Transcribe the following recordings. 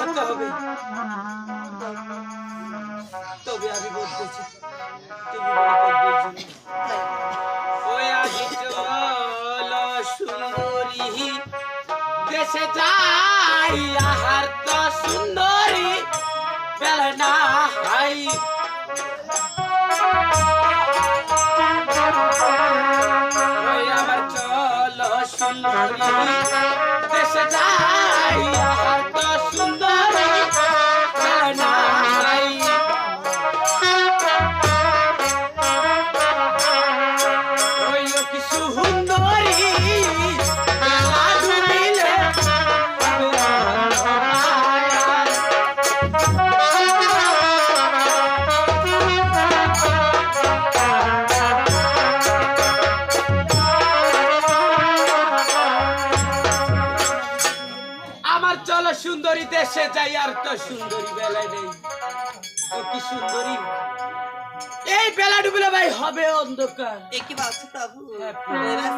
করতে হবে। তবে আমি বলতেছি তুমি ওই আগে চলো সুন্দরী দেশে যাই আহার তো সুন্দরী বেলা না হাই ওই আমার চলো সুন্দরী দেশে যাই আহার তো সুন্দরী বেলা না হাই ওই কি সুন্দরী বেলা ডুবিলে আমার চলো সুন্দরী দেশে যাই আর তো সুন্দরী বেলা নেই ও কি সুন্দরী এই বেলা ডুবলে ভাই হবে অন্ধকার একই বলছো প্রভু এবার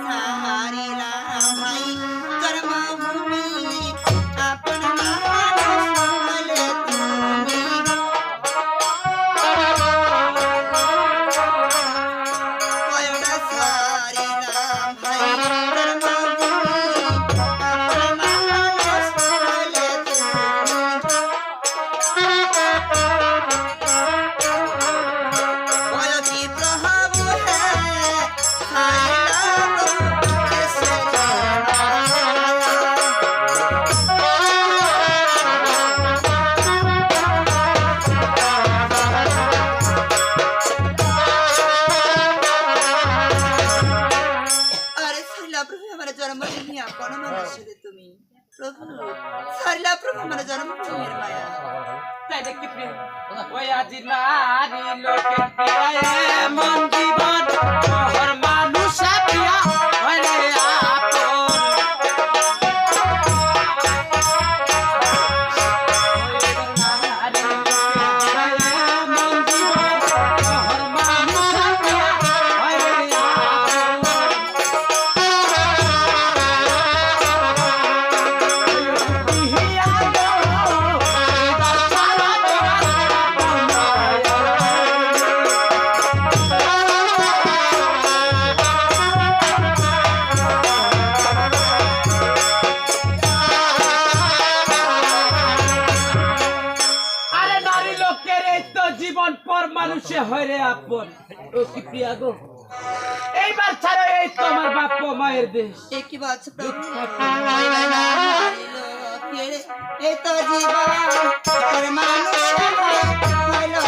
সারিলাম ভাই জন্মভূমি আপন মানুষ হলে তুমি কয়টা সারিলাম ভাই জন্মভূমি আপন মানুষ হলে তুমি प्रभु है अरे सारिला प्रभु हमारा जन्मभूमि आपन মানুষ তুমি প্রভু सारिला प्रभु हमारा जन्मभूमि माया তাই দেখি প্রিয় ওই আজি নারী লোকে প্রিয় মন জীবন মোহর মানুষ প্রিয় হরে আপন মন জীবন মোহর মানুষ প্রিয় হরে জীবন পর মানুষে হরে আপন ও কি প্রিয়া গো এইবার ছাড়া এই তো আমার বাপ মায়ের দেশ একই বলছো প্রভু এই তো জীবন পর মানুষ হলো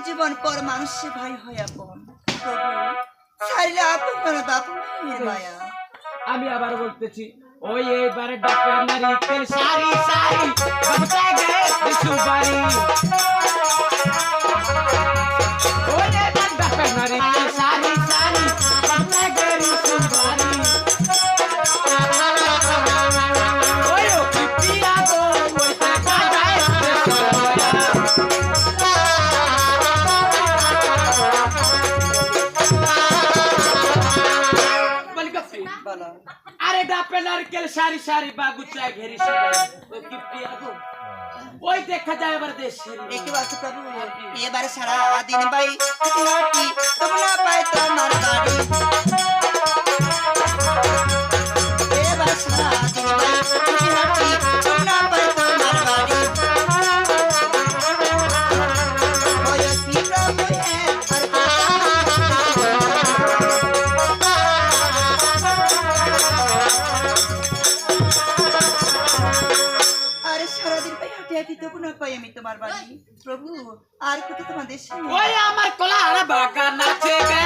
জীবন পর মানুষে ভাই হয় আপন প্রভু ছাড়লে আপন করে বাপ মায়া আমি আবার বলতেছি ওই এবারে ডাক্তার নারী তেল সারি সারি বাঁচা গে সুবারি ওই এবারে ডাক্তার নারী তেল সারি সারি বাঁচা গে সুবারি ওই ও কি পিয়া গো ওই টাকা যায় আরে ডাপে নারকেল সারি সারি বাগুচা ঘেরি ও কি প্রিয়া গো ওই দেখা যায় এবার দেশের একই বাত প্রভু এবার সারা দিন ভাই হাঁটি তোমরা পায় তোমার বাড়ি এবার সারা দিন ভাই হাঁটি তোমরা পায় তোমার বাড়ি ওই কি প্রভু আমি তোমার বাড়ি প্রভু আর কত তোমার দেশে ওই আমার কলার বাগান আছে গে